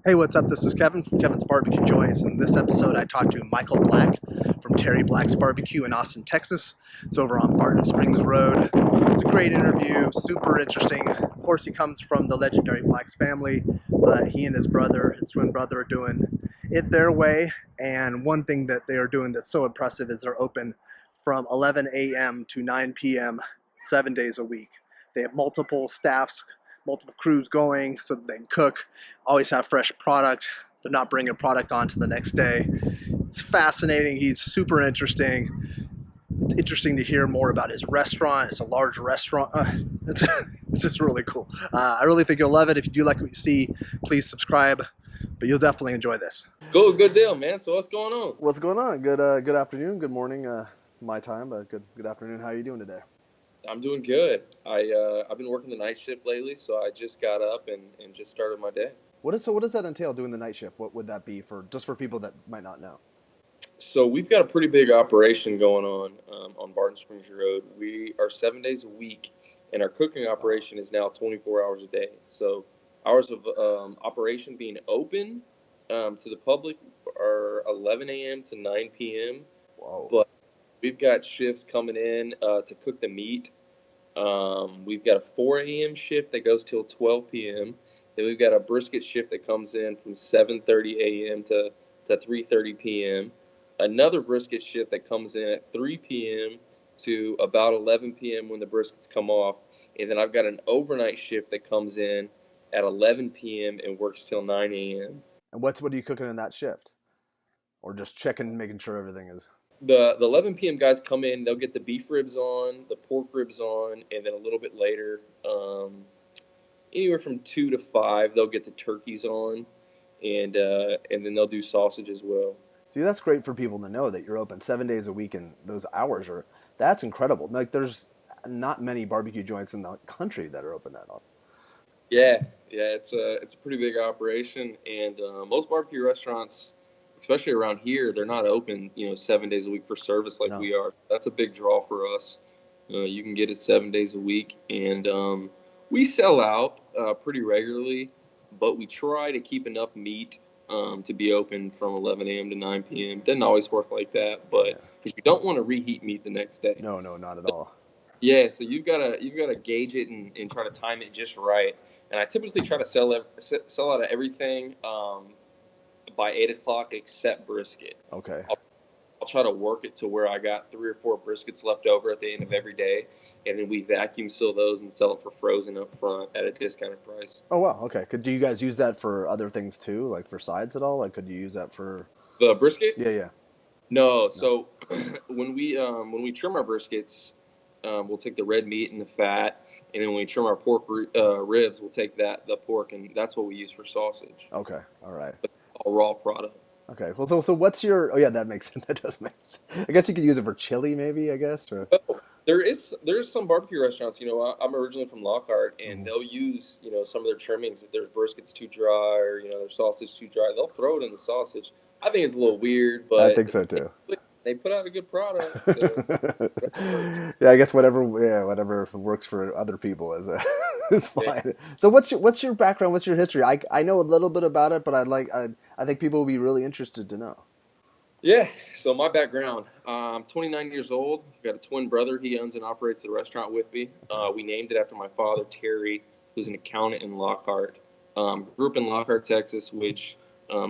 Hey, what's up? This is Kevin from Kevin's Barbecue Joints. In this episode, I talked to Michael Black from Terry Black's Barbecue in Austin, Texas. It's over on Barton Springs Road. It's a great interview, super interesting. Of course, he comes from the legendary Black's family, but he and his brother, his twin brother, are doing it their way. And one thing that they are doing that's so impressive is they're open from 11 a.m. to 9 p.m. 7 days a week. They have multiple staffs, multiple crews going so that they can cook, always have fresh product. They're not bringing product on to the next day. It's fascinating. He's super interesting. It's interesting to hear more about his restaurant. It's a large restaurant. It's just really cool. I really think you'll love it. If you do like what you see, please subscribe, but you'll definitely enjoy this. Cool, good deal, man. So what's going on? What's going on? Good afternoon, good morning, my time, but good afternoon. How are you doing today? I'm doing good. I've been working the night shift lately, so I just got up and just started my day. What does that entail, doing the night shift? What would that be for people that might not know? So we've got a pretty big operation going on Barton Springs Road. We are 7 days a week, and our cooking operation is now 24 hours a day. So hours of operation being open to the public are 11 a.m. to 9 p.m. Whoa. But we've got shifts coming in to cook the meat. We've got a 4 a.m. shift that goes till 12 p.m. Then we've got a brisket shift that comes in from 7:30 a.m. to 3:30 p.m. Another brisket shift that comes in at 3 p.m. to about 11 p.m. when the briskets come off. And then I've got an overnight shift that comes in at 11 p.m. and works till 9 a.m. And what are you cooking in that shift? Or just checking, making sure everything is... The 11 p.m. guys come in, they'll get the beef ribs on, the pork ribs on, and then a little bit later, anywhere from 2 to 5, they'll get the turkeys on, and then they'll do sausage as well. See, that's great for people to know that you're open 7 days a week, and those hours that's incredible. Like, there's not many barbecue joints in the country that are open that often. Yeah, it's a pretty big operation, and most barbecue restaurants, especially around here, they're not open, 7 days a week for service like No. we are. That's a big draw for us. You can get it 7 days a week, and we sell out pretty regularly, but we try to keep enough meat to be open from 11 a.m. to 9 p.m. Doesn't always work like that, but because you don't want to reheat meat the next day. No, not at all. Yeah, so you've got to gauge it and try to time it just right. And I typically try to sell out of everything by 8 o'clock except brisket. Okay. I'll try to work it to where I got 3 or 4 briskets left over at the end of every day, and then we vacuum seal those and sell it for frozen up front at a discounted price. Oh, wow. Okay. Do you guys use that for other things too, like for sides at all? Like, could you use that for... The brisket? Yeah. No. So when we trim our briskets, we'll take the red meat and the fat, and then when we trim our pork ribs, we'll take the pork, and that's what we use for sausage. Okay. All right. A raw product. Okay. Well, so what's your... Oh, yeah, that makes sense. That does make sense. I guess you could use it for chili, maybe, I guess. Or... There's some barbecue restaurants, I'm originally from Lockhart, and they'll use, some of their trimmings. If their brisket's too dry or, their sausage too dry, they'll throw it in the sausage. I think it's a little weird, but... I think so, too. They put out a good product. So. Yeah, I guess whatever works for other people is fine. Yeah. So what's your background? What's your history? I know a little bit about it, but I think people will be really interested to know. Yeah. So my background, I'm 29 years old. I've got a twin brother. He owns and operates the restaurant with me. We named it after my father, Terry, who's an accountant in Lockhart. Grew up in Lockhart, Texas, which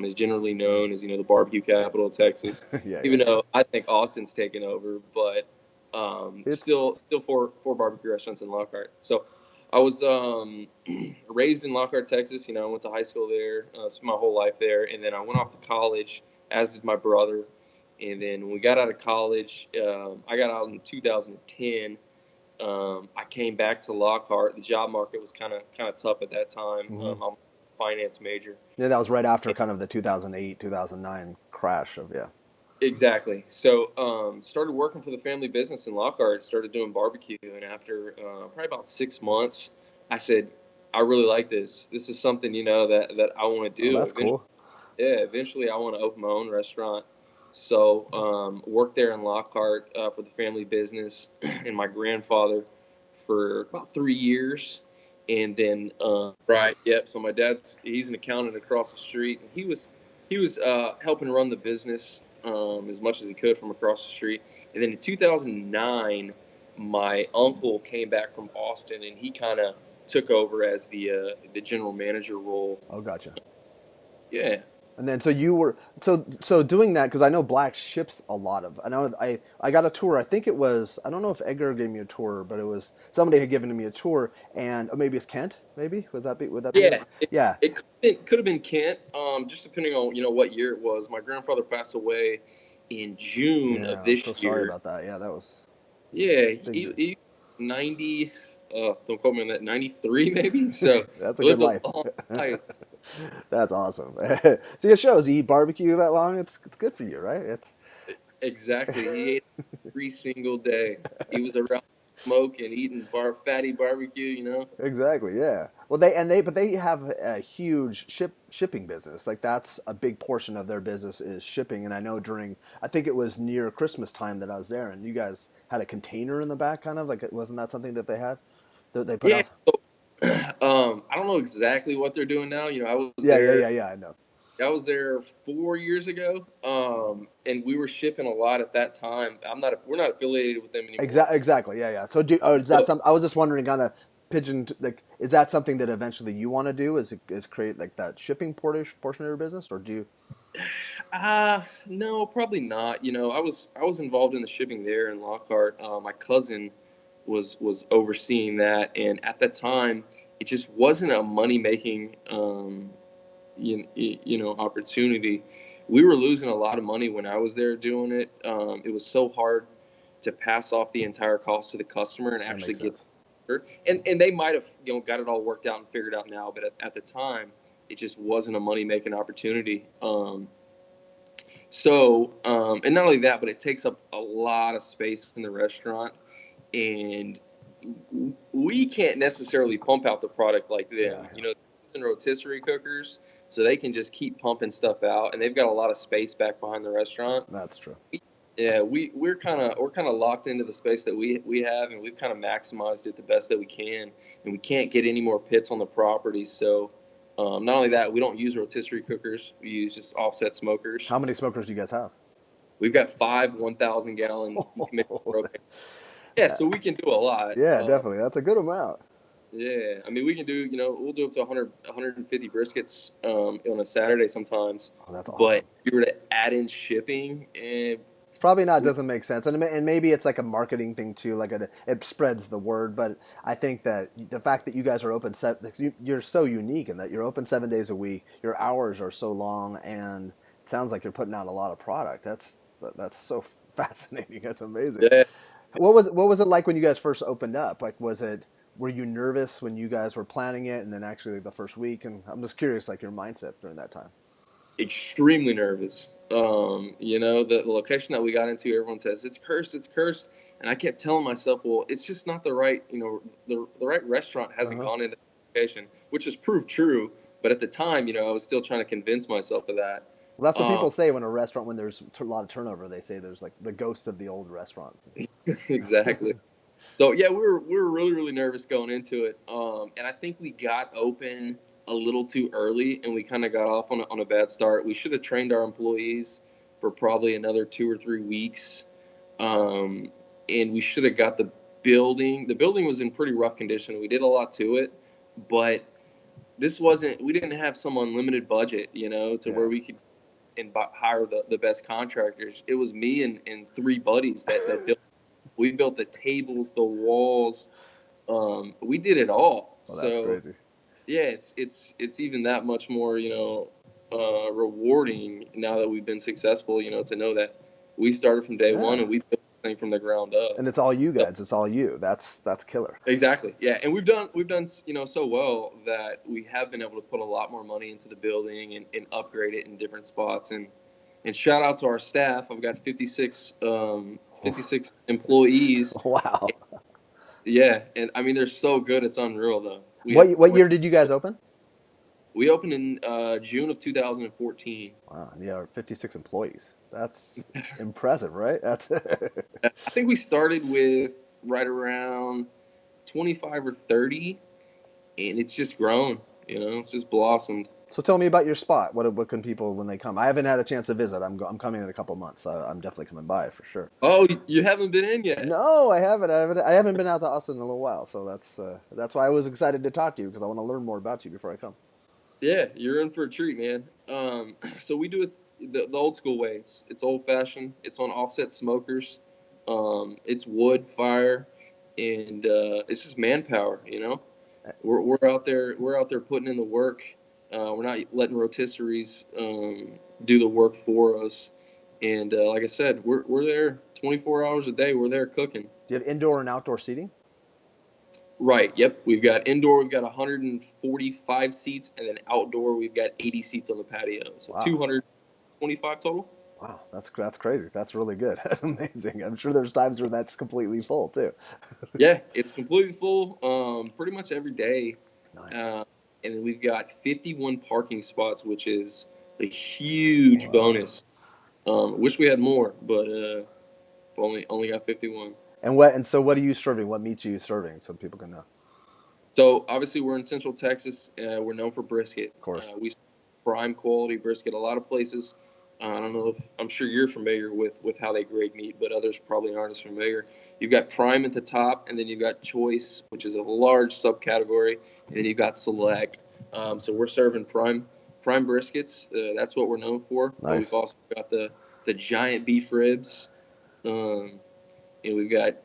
is generally known as, the barbecue capital of Texas. Even though I think Austin's taken over, but it's still four barbecue restaurants in Lockhart. So I was raised in Lockhart, Texas. I went to high school there, spent my whole life there, and then I went off to college, as did my brother. And then when we got out of college, I got out in 2010. I came back to Lockhart. The job market was kind of tough at that time. I'm a finance major. Yeah, that was right after kind of the 2008, 2009 crash of, yeah. Exactly. So started working for the family business in Lockhart, started doing barbecue, and after probably about 6 months, I said, I really like this. This is something, that I want to do. Oh, that's cool. Yeah, eventually I want to open my own restaurant. So worked there in Lockhart for the family business and my grandfather for about 3 years. And then, right, yep. So my he's an accountant across the street, and he was helping run the business as much as he could from across the street. And then in 2009, my uncle came back from Austin, and he kind of took over as the general manager role. Oh, gotcha. Yeah, And then so you were so doing that because I know Black ships a lot of. I know I got a tour. I think it was I don't know if Edgar gave me a tour, but it was somebody had given me a tour, and maybe it's Kent. Maybe would that be it? yeah. Yeah, It could have been Kent, just depending on what year it was. My grandfather passed away in June of yeah. I'm this so sorry year. about that. Yeah, that was Yeah, big. he 90. Don't quote me on that. 93 maybe. So That's a he good lived a life. long life. That's awesome. See, it shows you eat barbecue that long. It's good for you, right? It's Exactly. He ate every single day. He was around smoking, eating fatty barbecue. exactly, yeah. Well, but they have a huge shipping business. Like that's a big portion of their business is shipping. And I know I think it was near Christmas time that I was there, and you guys had a container in the back, kind of like wasn't that something that they had that they put Yeah. off? So, I don't know exactly what they're doing now. Yeah, yeah, yeah, yeah. I know. I was there 4 years ago, and we were shipping a lot at that time. We're not affiliated with them anymore. Exactly. Yeah, yeah. So is that So, some? I was just wondering, kind of like, is that something that eventually you want to do? Is create like that shipping portion of your business, or do you? no, probably not. I was involved in the shipping there in Lockhart. My cousin was overseeing that, and at that time, it just wasn't a money making opportunity. We were losing a lot of money when I was there doing it. It was so hard to pass off the entire cost to the customer and That actually makes get. sense. And they might have got it all worked out and figured out now, but at the time, it just wasn't a money making opportunity. And not only that, but it takes up a lot of space in the restaurant, and we can't necessarily pump out the product like Yeah, them. yeah. They're using rotisserie cookers, so they can just keep pumping stuff out, and they've got a lot of space back behind the restaurant. That's true. Yeah, we're kind of locked into the space that we have, and we've kind of maximized it the best that we can, and we can't get any more pits on the property. So, not only that, we don't use rotisserie cookers; we use just offset smokers. How many smokers do you guys have? We've got 5 1,000-gallon decommissioned propane. Yeah, so we can do a lot. Yeah, definitely. That's a good amount. Yeah, I mean, we can do, we'll do up to 100, 150 briskets on a Saturday sometimes. Oh, that's But awesome. if you were to add in shipping, It's probably not doesn't make sense, and maybe it's like a marketing thing too. Like it spreads the word, but I think that the fact that you guys are open you're so unique in that you're open 7 days a week. Your hours are so long, and it sounds like you're putting out a lot of product. That's so fascinating. That's amazing. yeah, What was it like when you guys first opened up? Like, were you nervous when you guys were planning it, and then actually like, the first week? And I'm just curious, like your mindset during that time. extremely nervous. The location that we got into, everyone says it's cursed, and I kept telling myself, well, it's just not the right, the right restaurant hasn't Uh-huh. gone into the location, which has proved true. But at the time, I was still trying to convince myself of that. Well, that's what Um, people say when there's a lot of turnover. They say there's like the ghosts of the old restaurants. exactly. So yeah, we were really really nervous going into it, and I think we got open a little too early, and we kind of got off on a bad start. We should have trained our employees for probably another 2 or 3 weeks, um, and we should have got the building. The building was in pretty rough condition. We did a lot to it, but this wasn't. We didn't have some unlimited budget, to Yeah. where we could hire the best contractors. It was me and three buddies that built. We built the tables, the walls. We did it all. Well, that's So crazy. yeah, it's even that much more rewarding now that we've been successful. To know that we started from day one Yeah. and we built this thing from the ground up. And it's all you So, guys. It's all you. That's killer. exactly, yeah, and we've done so well that we have been able to put a lot more money into the building and upgrade it in different spots. And shout out to our staff. I've got 56 employees. Wow. Yeah, and I mean they're so good, it's unreal though. What year did you guys open? We opened in June of 2014. Wow. Yeah, 56 employees. That's impressive, right? That's I think we started with right around 25 or 30, and it's just grown. It's just blossomed. So tell me about your spot. What can people when they come? I haven't had a chance to visit. I'm coming in a couple months. I'm definitely coming by for sure. Oh, you haven't been in yet? No, I haven't. I haven't been out to Austin in a little while, so that's why I was excited to talk to you because I want to learn more about you before I come. Yeah, you're in for a treat, man. So we do it the old school way. It's old fashioned. It's on offset smokers. It's wood fire, and it's just manpower. We're out there putting in the work. We're not letting rotisseries do the work for us. And like I said, we're there 24 hours a day. We're there cooking. Do you have indoor and outdoor seating? Right. Yep. We've got indoor. We've got 145 seats, and then outdoor we've got 80 seats on the patio. So Wow. 225 total. Wow, that's crazy. That's really good. That's amazing. I'm sure there's times where that's completely full too. Yeah, it's completely full. Pretty much every day. Nice. And then we've got 51 parking spots, which is a huge Wow. bonus. Wish we had more, but only got 51. And so what are you serving? What meats are you serving so people can know? So obviously we're in Central Texas. We're known for brisket. Of course. We prime quality brisket. A lot of places. I don't know if I'm sure you're familiar with how they grade meat, but others probably aren't as familiar. You've got prime at the top, and then you've got choice, which is a large subcategory, and then you've got select. So we're serving prime briskets. That's what we're known for. But Nice. we've also got the giant beef ribs. And we've got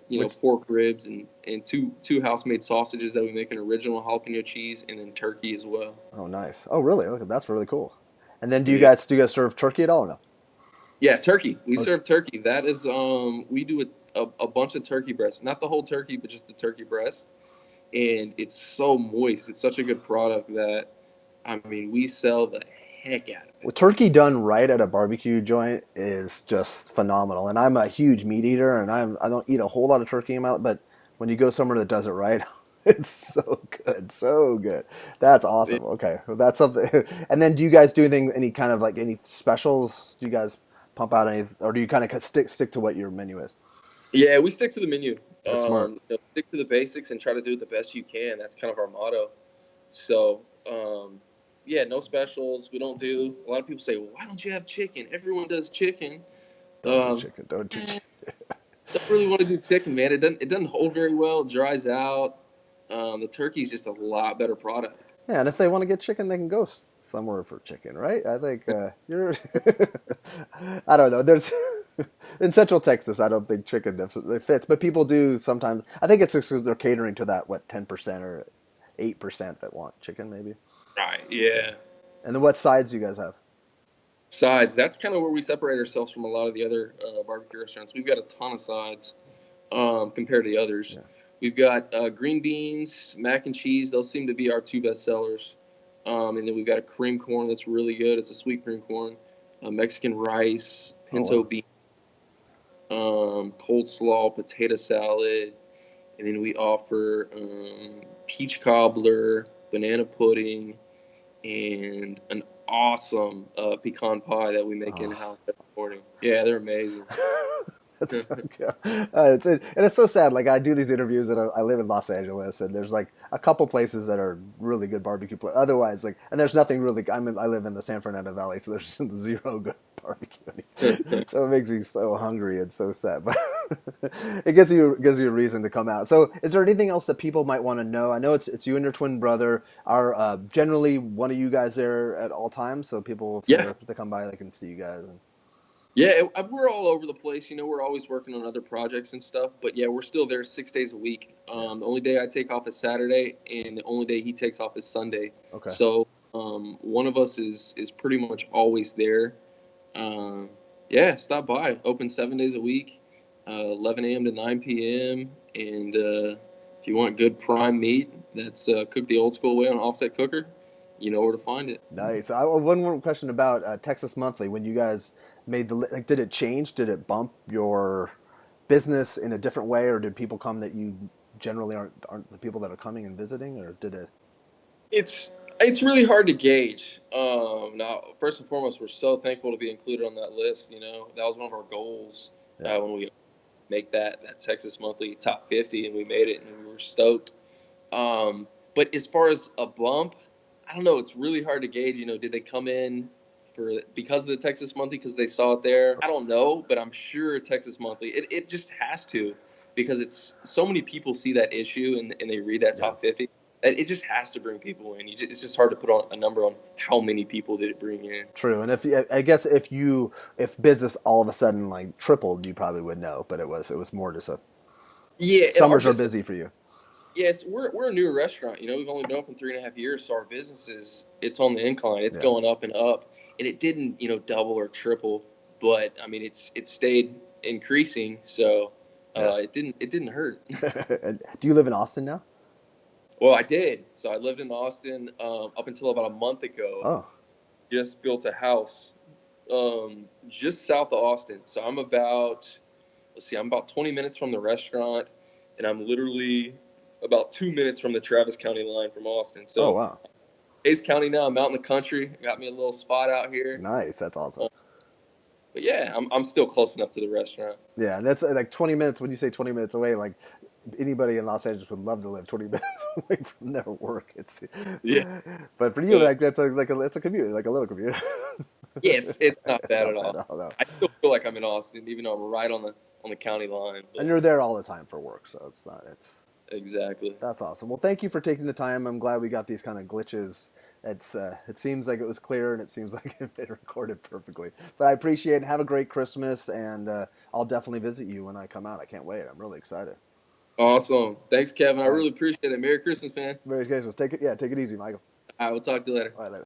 pork ribs and two house-made sausages that we make an original jalapeno cheese, and then turkey as well. Oh, nice. Oh, really? Okay, that's really cool. And then do you Yeah, guys serve turkey at all or no? yeah, turkey. We Oh, serve turkey. That is we do a bunch of turkey breast, not the whole turkey, but just the turkey breast, and it's so moist. It's such a good product that I mean we sell the heck out of well, it. turkey done right at a barbecue joint is just phenomenal. And I'm a huge meat eater, and I don't eat a whole lot of turkey in my, but when you go somewhere that does it right, it's so good, so good. That's awesome. Okay, well, that's something. And then do you guys do any kind of like any specials? Do you guys pump out any, or do you kind of stick to what your menu is? Yeah, we stick to the menu. That's smart. Stick to the basics and try to do it the best you can. That's kind of our motto. So, yeah, no specials. We don't do. A lot of people say, "Well, why don't you have chicken?" Everyone does chicken. Don't do Um, chicken. Don't do chicken. don't really want to do chicken, man. It doesn't hold very well. It dries out. The turkey's just a lot better product. Yeah, and if they want to get chicken, they can go somewhere for chicken, right? I think you're. I don't know. There's in Central Texas, I don't think chicken definitely fits, but people do sometimes. I think it's just 'cause they're catering to that 10% or 8% that want chicken, maybe. Right. Yeah. And then what sides do you guys have? Sides. That's kind of where we separate ourselves from a lot of the other barbecue restaurants. We've got a ton of sides compared to the others. Yeah. We've got green beans, mac and cheese. Those seem to be our two best sellers. And then we've got a cream corn that's really good. It's a sweet cream corn. Mexican rice, Oh pinto wow. beans, cold slaw, potato salad, and then we offer peach cobbler, banana pudding, and an awesome pecan pie that we make in Oh. house every morning. Yeah, they're amazing. That's so good. And it's so sad. Like I do these interviews, and I live in Los Angeles, and there's like a couple places that are really good barbecue. Otherwise, like, and there's nothing really. I live in the San Fernando Valley, so there's zero good barbecue. So it makes me so hungry and so sad. But it gives you a reason to come out. So, is there anything else that people might want to know? I know it's you and your twin brother. Are generally one of you guys there at all times, so people Yeah, if they come by, they can see you guys. yeah, we're all over the place. We're always working on other projects and stuff. But yeah, we're still there 6 days a week. Yeah. The only day I take off is Saturday, and the only day he takes off is Sunday. Okay. So one of us is pretty much always there. Um, yeah, stop by. Open 7 days a week, 11 a.m. to 9 p.m. And if you want good prime meat that's cooked the old school way on an offset cooker, you know where to find it. Nice. One more question about Texas Monthly. When you guys made like, did it change? Did it bump your business in a different way, or did people come that you generally aren't the people that are coming and visiting, or did it? It's really hard to gauge. Now, first and foremost, we're so thankful to be included on that list. That was one of our goals Yeah. when we make that Texas Monthly top 50, and we made it, and we were stoked. But as far as a bump, I don't know. It's really hard to gauge. Did they come in because of the Texas Monthly because they saw it there? I don't know, but I'm sure Texas Monthly. It just has to, because it's so many people see that issue and they read that Yeah. top 50. That it just has to bring people in. It's just hard to put on a number on how many people did it bring in. True. And I guess if business all of a sudden like tripled, you probably would know. But it was more just a Yeah, and our summers are business. busy for you. Yes, we're a newer restaurant. We've only been open 3.5 years, so our business it's on the incline. It's Yeah. going up and up, and it didn't double or triple, but I mean it stayed increasing, so Yeah. it didn't hurt. And do you live in Austin now? Well, I did. So I lived in Austin up until about a month ago. Oh, Just built a house just south of Austin. So I'm about 20 minutes from the restaurant, and I'm literally about 2 minutes from the Travis County line from Austin. oh So wow, Hayes County now. I'm out in the country. Got me a little spot out here. nice. That's awesome. But yeah, I'm still close enough to the restaurant. Yeah, and that's like 20 minutes. When you say 20 minutes away, like anybody in Los Angeles would love to live 20 minutes away from their work. Yeah, But for you, yeah, like it's a commute, like a little commute. yeah. It's not bad Not at bad all. at all, no. I still feel like I'm in Austin, even though I'm right on the county line. And But you're there all the time for work, so it's not. exactly. That's awesome. Well, thank you for taking the time. I'm glad we got these kind of glitches. It seems like it was clear and it seems like it recorded perfectly. But I appreciate it. Have a great Christmas, and I'll definitely visit you when I come out. I can't wait. I'm really excited. Awesome. Thanks, Kevin. I All right, really appreciate it. Merry Christmas, man. Merry Christmas. Take it easy, Michael. All right, we'll talk to you later. All right, later.